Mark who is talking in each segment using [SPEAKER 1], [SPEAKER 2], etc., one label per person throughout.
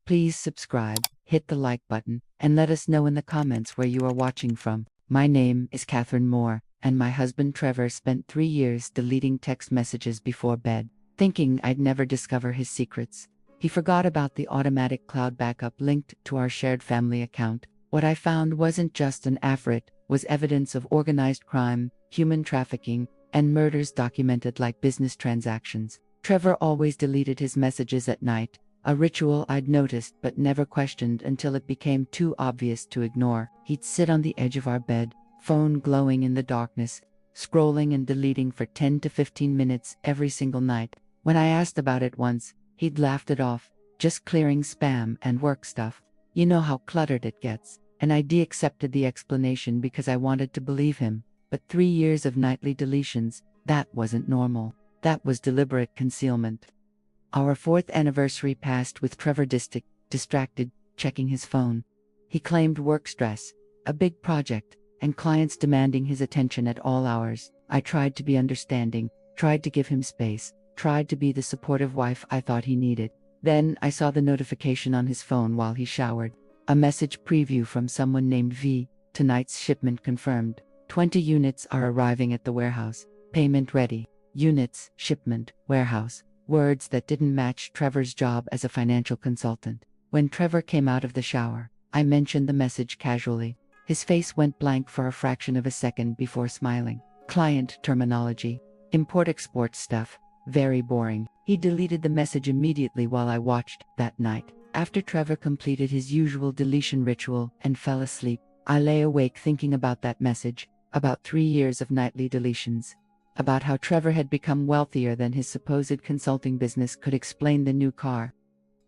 [SPEAKER 1] Please subscribe, hit the like button, and let us know in the comments where you are watching from. My name is Catherine Moore, and my husband Trevor spent 3 years deleting text messages before bed, thinking I'd never discover his secrets. He forgot about the automatic cloud backup linked to our shared family account. What I found wasn't just an afrit, was evidence of organized crime, human trafficking, and murders documented like business transactions. Trevor always deleted his messages at night, a ritual I'd noticed but never questioned until it became too obvious to ignore. He'd sit on the edge of our bed, phone glowing in the darkness, scrolling and deleting for 10 to 15 minutes every single night. When I asked about it once, he'd laughed it off, just clearing spam and work stuff. You know how cluttered it gets. And I accepted the explanation because I wanted to believe him. But 3 years of nightly deletions, that wasn't normal. That was deliberate concealment. Our 4th anniversary passed with Trevor distracted, checking his phone. He claimed work stress, a big project, and clients demanding his attention at all hours. I tried to be understanding, tried to give him space, tried to be the supportive wife I thought he needed. Then I saw the notification on his phone while he showered. A message preview from someone named V. Tonight's shipment confirmed. 20 units are arriving at the warehouse. Payment ready. Units, shipment, warehouse. Words that didn't match Trevor's job as a financial consultant. When Trevor came out of the shower, I mentioned the message casually. His face went blank for a fraction of a second before smiling. Client terminology. Import-export stuff. Very boring. He deleted the message immediately while I watched that night. After Trevor completed his usual deletion ritual and fell asleep, I lay awake thinking about that message, about 3 years of nightly deletions, about how Trevor had become wealthier than his supposed consulting business could explain the new car,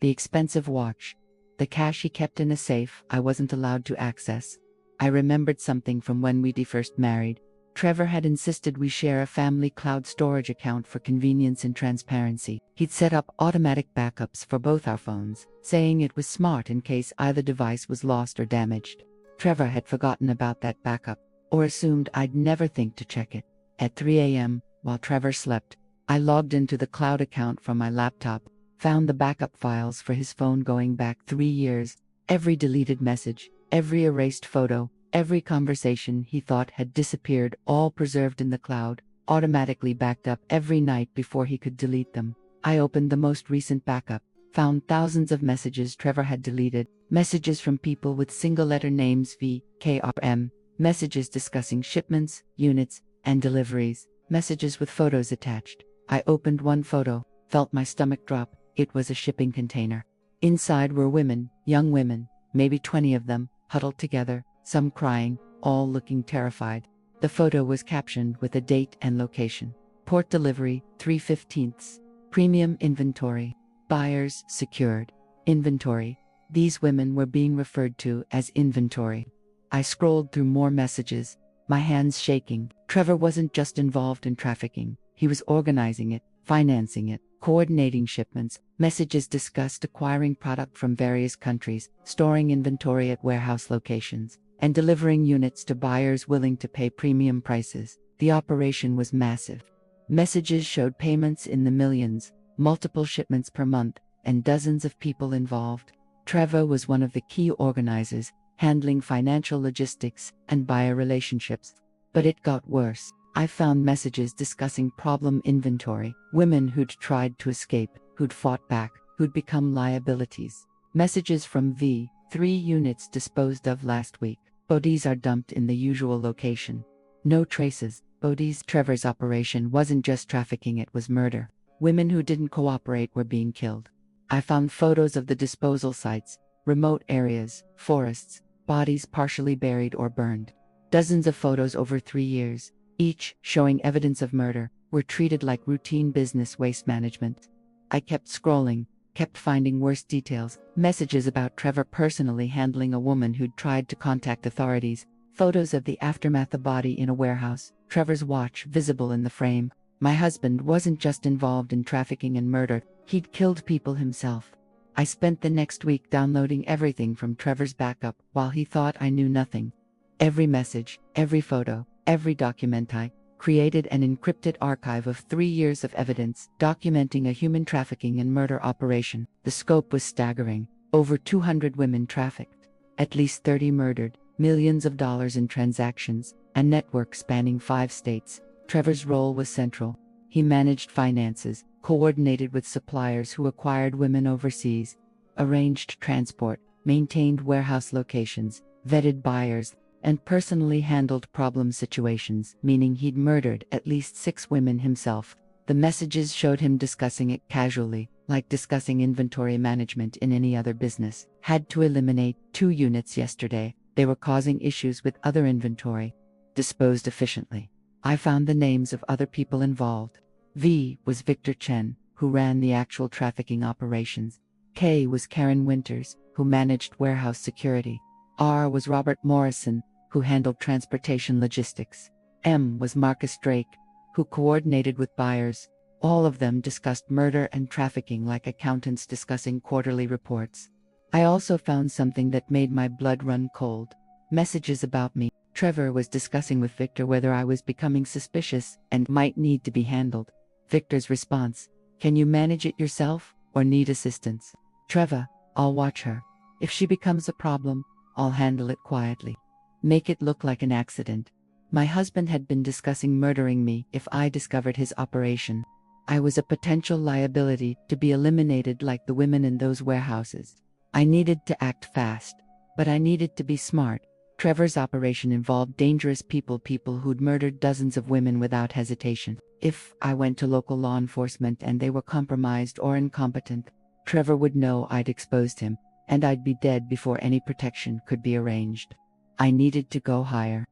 [SPEAKER 1] the expensive watch, the cash he kept in a safe I wasn't allowed to access. I remembered something from when we first married. Trevor had insisted we share a family cloud storage account for convenience and transparency. He'd set up automatic backups for both our phones, saying it was smart in case either device was lost or damaged. Trevor had forgotten about that backup, or assumed I'd never think to check it. At 3 a.m., while Trevor slept, I logged into the cloud account from my laptop, found the backup files for his phone going back 3 years, every deleted message, every erased photo, every conversation he thought had disappeared, all preserved in the cloud, automatically backed up every night before he could delete them. I opened the most recent backup, found thousands of messages Trevor had deleted, messages from people with single-letter names V, K, or M, messages discussing shipments, units, and deliveries, messages with photos attached. I opened one photo, felt my stomach drop. It was a shipping container. Inside were women, young women, maybe 20 of them, huddled together, some crying, all looking terrified. The photo was captioned with a date and location. Port delivery, 3/15. Premium inventory. Buyers secured. Inventory. These women were being referred to as inventory. I scrolled through more messages, my hands shaking. Trevor wasn't just involved in trafficking, he was organizing it, financing it, coordinating shipments. Messages discussed acquiring product from various countries, storing inventory at warehouse locations, and delivering units to buyers willing to pay premium prices. The operation was massive. Messages showed payments in the millions, multiple shipments per month, and dozens of people involved. Trevor was one of the key organizers, handling financial logistics and buyer relationships. But it got worse. I found messages discussing problem inventory, women who'd tried to escape, who'd fought back, who'd become liabilities. Messages from V, 3 units disposed of last week. Bodies are dumped in the usual location. No traces. Bodies. Trevor's operation wasn't just trafficking, it was murder. Women who didn't cooperate were being killed. I found photos of the disposal sites, remote areas, forests, bodies partially buried or burned. Dozens of photos over 3 years, each showing evidence of murder, were treated like routine business waste management. I kept scrolling, kept finding worse details, messages about Trevor personally handling a woman who'd tried to contact authorities, photos of the aftermath, a body in a warehouse, Trevor's watch visible in the frame. My husband wasn't just involved in trafficking and murder, he'd killed people himself. I spent the next week downloading everything from Trevor's backup while he thought I knew nothing. Every message, every photo, every document. I created an encrypted archive of 3 years of evidence documenting a human trafficking and murder operation. The scope was staggering. Over 200 women trafficked, at least 30 murdered, millions of dollars in transactions, a network spanning 5 states. Trevor's role was central. He managed finances, coordinated with suppliers who acquired women overseas, arranged transport, maintained warehouse locations, vetted buyers, and personally handled problem situations, meaning he'd murdered at least 6 women himself. The messages showed him discussing it casually, like discussing inventory management in any other business. Had to eliminate 2 units yesterday. They were causing issues with other inventory. Disposed efficiently. I found the names of other people involved. V was Victor Chen, who ran the actual trafficking operations. K was Karen Winters, who managed warehouse security. R was Robert Morrison, who handled transportation logistics. M was Marcus Drake, who coordinated with buyers. All of them discussed murder and trafficking like accountants discussing quarterly reports. I also found something that made my blood run cold. Messages about me. Trevor was discussing with Victor whether I was becoming suspicious and might need to be handled. Victor's response: "Can you manage it yourself, or need assistance?" Trevor: "I'll watch her. If she becomes a problem, I'll handle it quietly. Make it look like an accident." My husband had been discussing murdering me if I discovered his operation. I was a potential liability to be eliminated like the women in those warehouses. I needed to act fast, but I needed to be smart. Trevor's operation involved dangerous people who'd murdered dozens of women without hesitation. If I went to local law enforcement and they were compromised or incompetent, Trevor would know I'd exposed him, and I'd be dead before any protection could be arranged. I needed to go higher.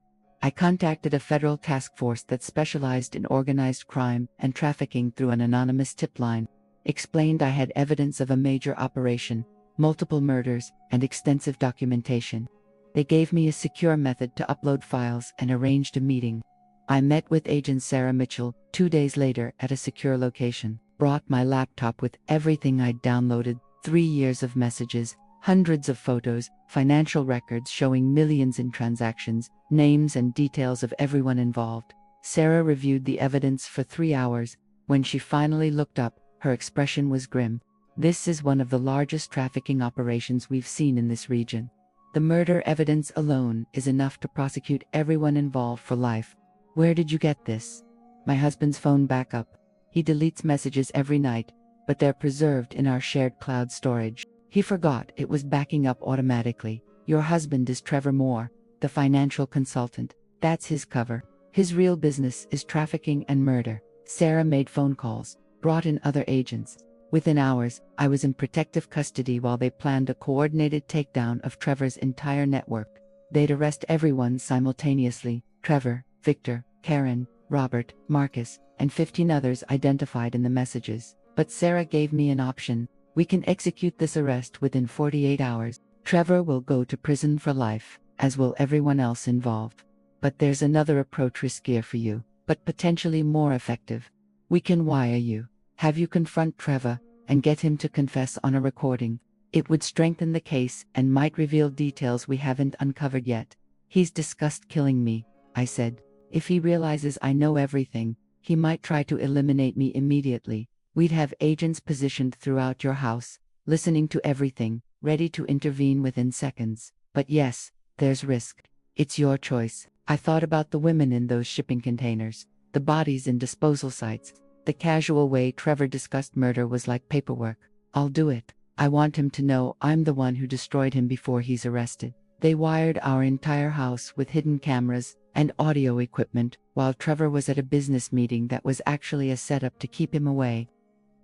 [SPEAKER 1] I contacted a federal task force that specialized in organized crime and trafficking through an anonymous tip line. Explained I had evidence of a major operation, multiple murders, and extensive documentation. They gave me a secure method to upload files and arranged a meeting. I met with Agent Sarah Mitchell 2 days later at a secure location. Brought my laptop with everything I'd downloaded, 3 years of messages, hundreds of photos, financial records showing millions in transactions, names and details of everyone involved. Sarah reviewed the evidence for 3 hours. When she finally looked up, her expression was grim. "This is one of the largest trafficking operations we've seen in this region. The murder evidence alone is enough to prosecute everyone involved for life." "Where did you get this?" "My husband's phone backup. He deletes messages every night, but they're preserved in our shared cloud storage. He forgot it was backing up automatically. Your husband is Trevor Moore, the financial consultant. That's his cover. His real business is trafficking and murder." Sarah made phone calls, brought in other agents. Within hours, I was in protective custody while they planned a coordinated takedown of Trevor's entire network. They'd arrest everyone simultaneously: Trevor, Victor, Karen, Robert, Marcus, and 15 others identified in the messages. But Sarah gave me an option. "We can execute this arrest within 48 hours. Trevor will go to prison for life, as will everyone else involved. But there's another approach, riskier for you, but potentially more effective. We can wire you, have you confront Trevor, and get him to confess on a recording. It would strengthen the case and might reveal details we haven't uncovered yet." "He's discussed killing me," I said. "If he realizes I know everything, he might try to eliminate me immediately. We'd have agents positioned throughout your house, listening to everything, ready to intervene within seconds. But yes, there's risk. It's your choice." I thought about the women in those shipping containers, the bodies in disposal sites. The casual way Trevor discussed murder was like paperwork. "I'll do it. I want him to know I'm the one who destroyed him before he's arrested." They wired our entire house with hidden cameras and audio equipment while Trevor was at a business meeting that was actually a setup to keep him away.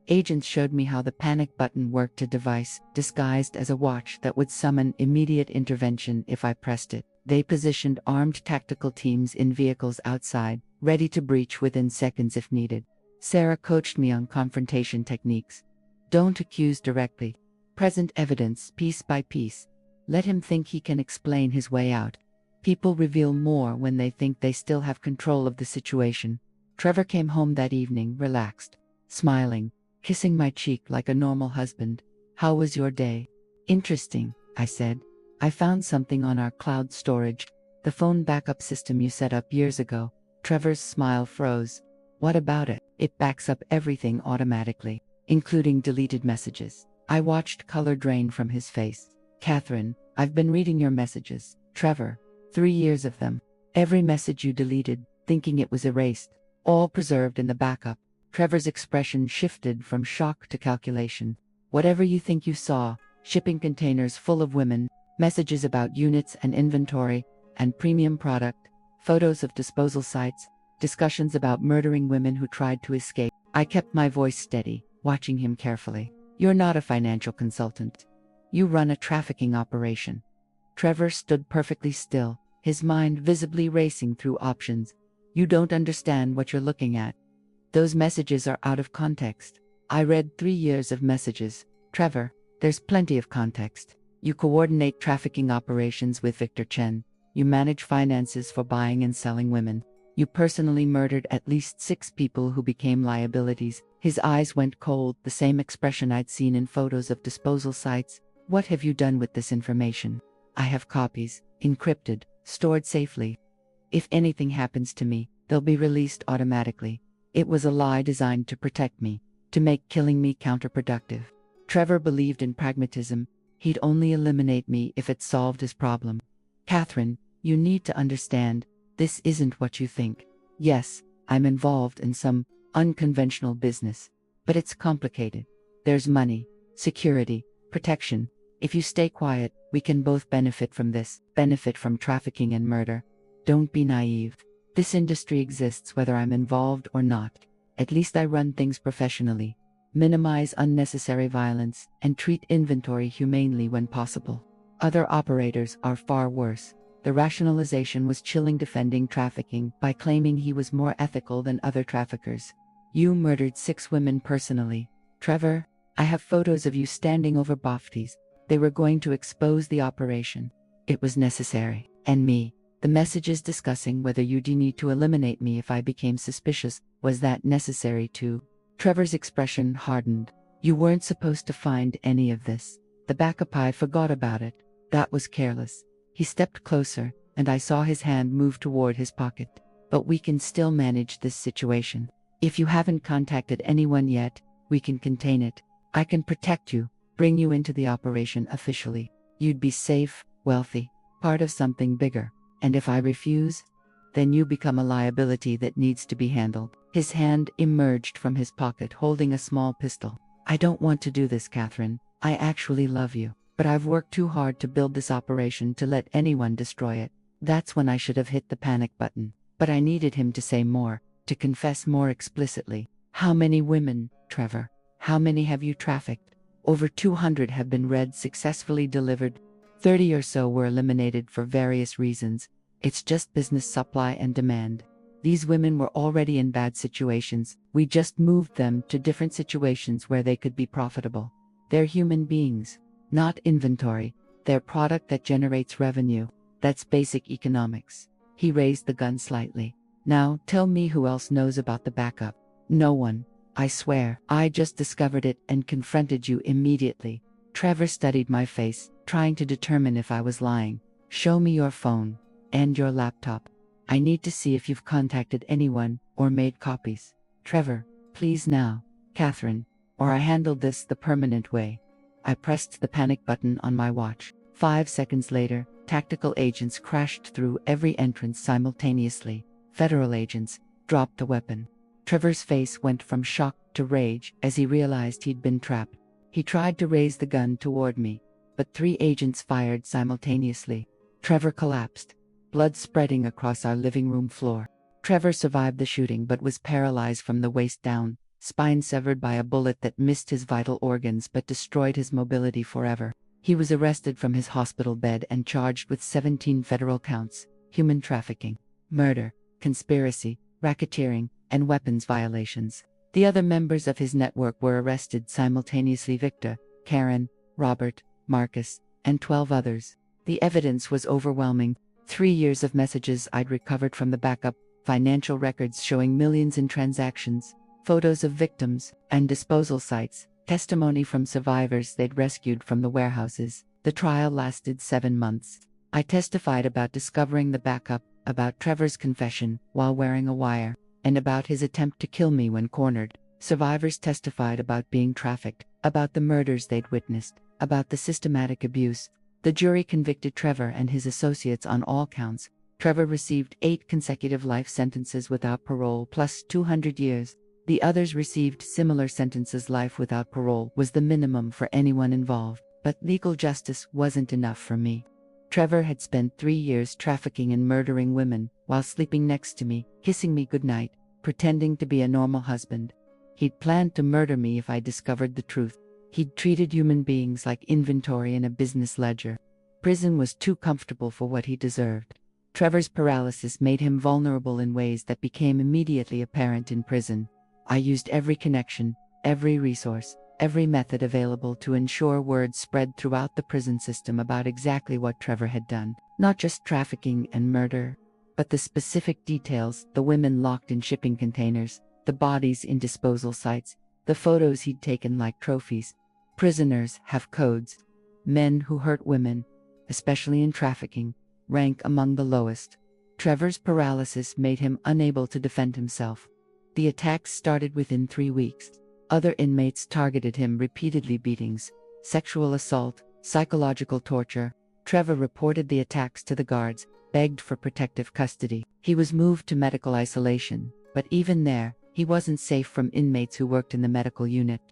[SPEAKER 1] Agents showed me how the panic button worked, a device disguised as a watch that would summon immediate intervention if I pressed it. They positioned armed tactical teams in vehicles outside, ready to breach within seconds if needed. Sarah coached me on confrontation techniques. Don't accuse directly. Present evidence piece by piece. Let him think he can explain his way out. People reveal more when they think they still have control of the situation. Trevor came home that evening, relaxed, smiling, kissing my cheek like a normal husband. "How was your day?" "Interesting," I said. "I found something on our cloud storage, the phone backup system you set up years ago." Trevor's smile froze. "What about it?" "It backs up everything automatically, including deleted messages. I watched color drain from his face. Catherine, I've been reading your messages. Trevor, 3 years of them. Every message you deleted, thinking it was erased. All preserved in the backup. Trevor's expression shifted from shock to calculation. Whatever you think you saw, shipping containers full of women, messages about units and inventory, and premium product, photos of disposal sites, discussions about murdering women who tried to escape. I kept my voice steady, watching him carefully. You're not a financial consultant. You run a trafficking operation. Trevor stood perfectly still, his mind visibly racing through options. You don't understand what you're looking at. Those messages are out of context. I read 3 years of messages. Trevor, there's plenty of context. You coordinate trafficking operations with Victor Chen. You manage finances for buying and selling women. You personally murdered at least 6 people who became liabilities. His eyes went cold, the same expression I'd seen in photos of disposal sites. What have you done with this information? I have copies, encrypted, stored safely. If anything happens to me, they'll be released automatically. It was a lie designed to protect me, to make killing me counterproductive. Trevor believed in pragmatism. He'd only eliminate me if it solved his problem. Catherine, you need to understand, this isn't what you think. Yes, I'm involved in some unconventional business, but it's complicated. There's money, security, protection. If you stay quiet, we can both benefit from this, benefit from trafficking and murder. Don't be naive. This industry exists whether I'm involved or not. At least I run things professionally, minimize unnecessary violence, and treat inventory humanely when possible. Other operators are far worse. The rationalization was chilling, defending trafficking by claiming he was more ethical than other traffickers. You murdered 6 women personally. Trevor, I have photos of you standing over bofties. They were going to expose the operation. It was necessary. And me. The messages discussing whether you'd need to eliminate me if I became suspicious, was that necessary too? Trevor's expression hardened. You weren't supposed to find any of this. The backup, I forgot about it. That was careless. He stepped closer, and I saw his hand move toward his pocket. But we can still manage this situation. If you haven't contacted anyone yet, we can contain it. I can protect you, bring you into the operation officially. You'd be safe, wealthy, part of something bigger. And if I refuse, then you become a liability that needs to be handled. His hand emerged from his pocket holding a small pistol. I don't want to do this, Catherine. I actually love you. But I've worked too hard to build this operation to let anyone destroy it. That's when I should have hit the panic button. But I needed him to say more, to confess more explicitly. How many women, Trevor? How many have you trafficked? Over 200 have been successfully delivered. 30 or so were eliminated for various reasons. It's just business, supply and demand. These women were already in bad situations. We just moved them to different situations where they could be profitable. They're human beings, not inventory. They're product that generates revenue. That's basic economics. He raised the gun slightly. Now, tell me who else knows about the backup. No one. I swear. I just discovered it and confronted you immediately. Trevor studied my face, trying to determine if I was lying. Show me your phone. And your laptop. I need to see if you've contacted anyone, or made copies. Trevor, please now. Catherine. Or I handled this the permanent way. I pressed the panic button on my watch. 5 seconds later, tactical agents crashed through every entrance simultaneously. Federal agents dropped the weapon. Trevor's face went from shock to rage as he realized he'd been trapped. He tried to raise the gun toward me, but 3 agents fired simultaneously. Trevor collapsed, blood spreading across our living room floor. Trevor survived the shooting but was paralyzed from the waist down, spine severed by a bullet that missed his vital organs but destroyed his mobility forever. He was arrested from his hospital bed and charged with 17 federal counts: human trafficking, murder, conspiracy, racketeering, and weapons violations. The other members of his network were arrested simultaneously: Victor, Karen, Robert, Marcus, and 12 others. The evidence was overwhelming. 3 years of messages I'd recovered from the backup, financial records showing millions in transactions, photos of victims and disposal sites, testimony from survivors they'd rescued from the warehouses. The trial lasted 7 months. I testified about discovering the backup, about Trevor's confession while wearing a wire, and about his attempt to kill me when cornered. Survivors testified about being trafficked, about the murders they'd witnessed, about the systematic abuse. The jury convicted Trevor and his associates on all counts. Trevor received 8 consecutive life sentences without parole plus 200 years. The others received similar sentences. Life without parole was the minimum for anyone involved, but legal justice wasn't enough for me. Trevor had spent 3 years trafficking and murdering women while sleeping next to me, kissing me goodnight, pretending to be a normal husband. He'd planned to murder me if I discovered the truth. He'd treated human beings like inventory in a business ledger. Prison was too comfortable for what he deserved. Trevor's paralysis made him vulnerable in ways that became immediately apparent in prison. I used every connection, every resource, every method available to ensure word spread throughout the prison system about exactly what Trevor had done. Not just trafficking and murder, but the specific details: the women locked in shipping containers, the bodies in disposal sites, the photos he'd taken like trophies. Prisoners have codes. Men who hurt women, especially in trafficking, rank among the lowest. Trevor's paralysis made him unable to defend himself. The attacks started within 3 weeks. Other inmates targeted him repeatedly: beatings, sexual assault, psychological torture. Trevor reported the attacks to the guards, begged for protective custody. He was moved to medical isolation, but even there, he wasn't safe from inmates who worked in the medical unit.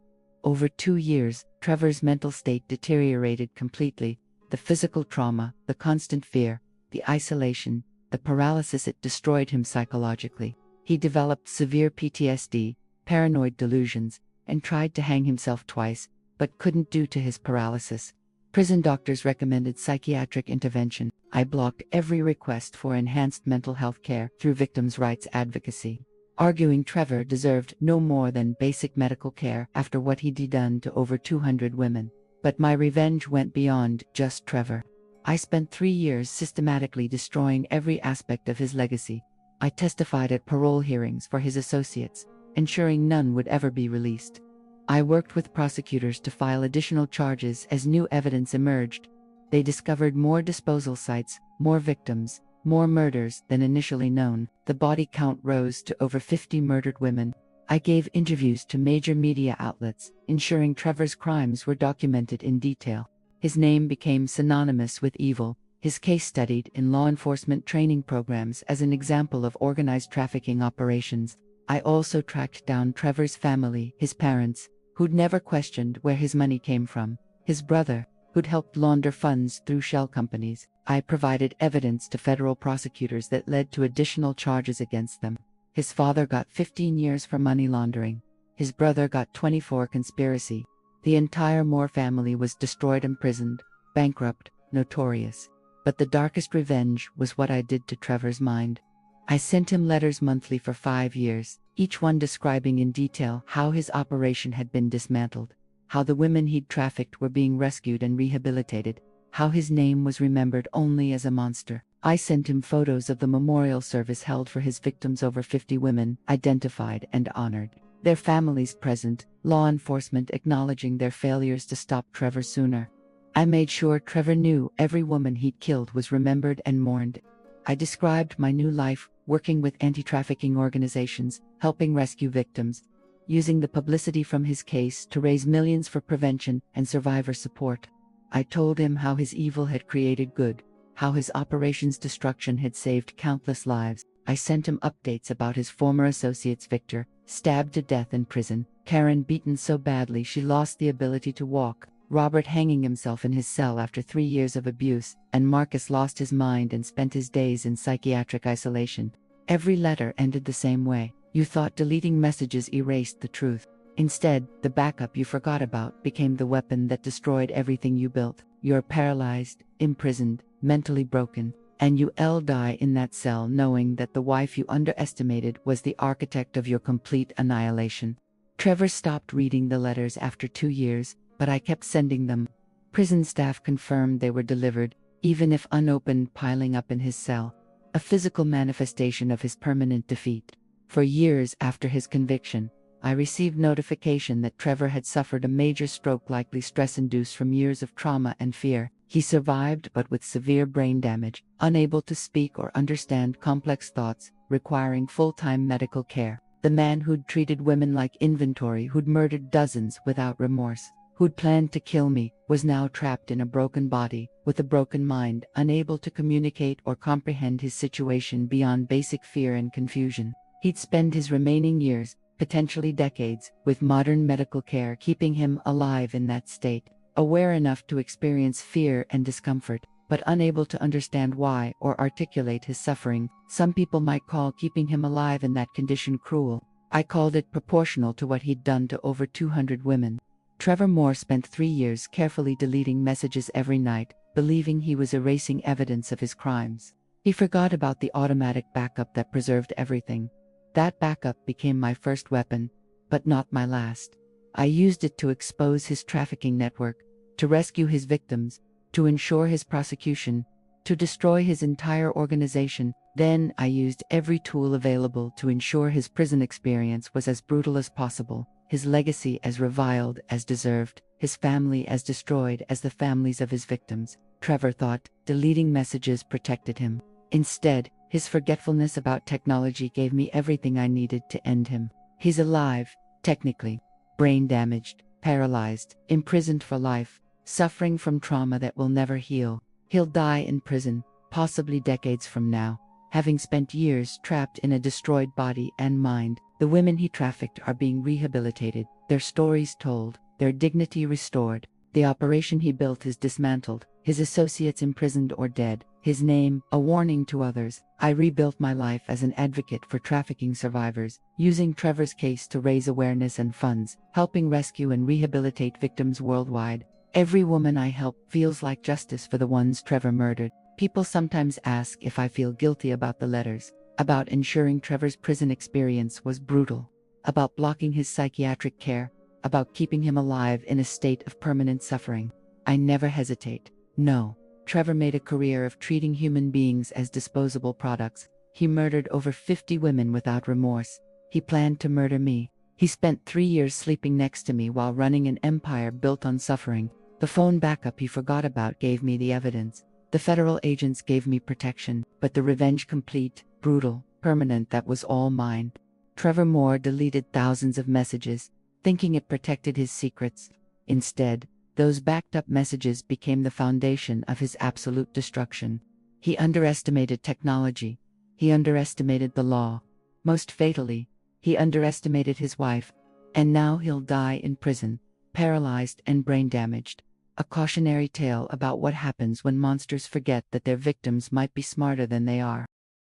[SPEAKER 1] Over 2 years, Trevor's mental state deteriorated completely. The physical trauma, the constant fear, the isolation, the paralysis, it destroyed him psychologically. He developed severe PTSD, paranoid delusions, and tried to hang himself twice, but couldn't due to his paralysis. Prison doctors recommended psychiatric intervention. I blocked every request for enhanced mental health care through victims' rights advocacy, arguing Trevor deserved no more than basic medical care after what he'd done to over 200 women. But my revenge went beyond just Trevor. I spent 3 years systematically destroying every aspect of his legacy. I testified at parole hearings for his associates, ensuring none would ever be released. I worked with prosecutors to file additional charges as new evidence emerged. They discovered more disposal sites, more victims, more murders than initially known. The body count rose to over 50 murdered women. I gave interviews to major media outlets, ensuring Trevor's crimes were documented in detail. His name became synonymous with evil. His case studied in law enforcement training programs as an example of organized trafficking operations. I also tracked down Trevor's family, his parents, who'd never questioned where his money came from, his brother, who'd helped launder funds through shell companies. I provided evidence to federal prosecutors that led to additional charges against them. His father got 15 years for money laundering. His brother got 24 conspiracy. The entire Moore family was destroyed, imprisoned, bankrupt, notorious. But the darkest revenge was what I did to Trevor's mind. I sent him letters monthly for 5 years, each one describing in detail how his operation had been dismantled, how the women he'd trafficked were being rescued and rehabilitated, how his name was remembered only as a monster. I sent him photos of the memorial service held for his victims: over 50 women, identified and honored, their families present, law enforcement acknowledging their failures to stop Trevor sooner. I made sure Trevor knew every woman he'd killed was remembered and mourned. I described my new life, working with anti-trafficking organizations, helping rescue victims, using the publicity from his case to raise millions for prevention and survivor support. I told him how his evil had created good, how his operation's destruction had saved countless lives. I sent him updates about his former associates: Victor, stabbed to death in prison; Karen, beaten so badly she lost the ability to walk; Robert, hanging himself in his cell after 3 years of abuse; and Marcus lost his mind and spent his days in psychiatric isolation. Every letter ended the same way: you thought deleting messages erased the truth. Instead, the backup you forgot about became the weapon that destroyed everything you built. You're paralyzed, imprisoned, mentally broken, and you'll die in that cell knowing that the wife you underestimated was the architect of your complete annihilation. Trevor stopped reading the letters after 2 years, but I kept sending them. Prison staff confirmed they were delivered, even if unopened, piling up in his cell, a physical manifestation of his permanent defeat. For years after his conviction, I received notification that Trevor had suffered a major stroke, likely stress-induced from years of trauma and fear. He survived, but with severe brain damage, unable to speak or understand complex thoughts, requiring full-time medical care. The man who'd treated women like inventory, who'd murdered dozens without remorse. who'd planned to kill me, was now trapped in a broken body, with a broken mind, unable to communicate or comprehend his situation beyond basic fear and confusion. He'd spend his remaining years, potentially decades, with modern medical care keeping him alive in that state, aware enough to experience fear and discomfort, but unable to understand why or articulate his suffering. Some people might call keeping him alive in that condition cruel. I called it proportional to what he'd done to over 200 women. Trevor Moore spent 3 years carefully deleting messages every night, believing he was erasing evidence of his crimes. He forgot about the automatic backup that preserved everything. That backup became my first weapon, but not my last. I used it to expose his trafficking network, to rescue his victims, to ensure his prosecution, to destroy his entire organization. Then I used every tool available to ensure his prison experience was as brutal as possible, his legacy as reviled as deserved, his family as destroyed as the families of his victims. Trevor thought deleting messages protected him. Instead, his forgetfulness about technology gave me everything I needed to end him. He's alive, technically, brain damaged, paralyzed, imprisoned for life, suffering from trauma that will never heal. He'll die in prison, possibly decades from now, having spent years trapped in a destroyed body and mind. The women he trafficked are being rehabilitated, their stories told, their dignity restored. The operation he built is dismantled, his associates imprisoned or dead, his name a warning to others. I rebuilt my life as an advocate for trafficking survivors, using Trevor's case to raise awareness and funds, helping rescue and rehabilitate victims worldwide. Every woman I help feels like justice for the ones Trevor murdered. People sometimes ask if I feel guilty about the letters, about ensuring Trevor's prison experience was brutal, about blocking his psychiatric care, about keeping him alive in a state of permanent suffering. I never hesitate. No. Trevor made a career of treating human beings as disposable products. He murdered over 50 women without remorse. He planned to murder me. He spent 3 years sleeping next to me while running an empire built on suffering. The phone backup he forgot about gave me the evidence. The federal agents gave me protection, but the revenge complete, brutal, permanent, that was all mine. Trevor Moore deleted thousands of messages, thinking it protected his secrets. Instead, those backed-up messages became the foundation of his absolute destruction. He underestimated technology. He underestimated the law. Most fatally, he underestimated his wife. And now he'll die in prison, paralyzed and brain-damaged. A cautionary tale about what happens when monsters forget that their victims might be smarter than they are.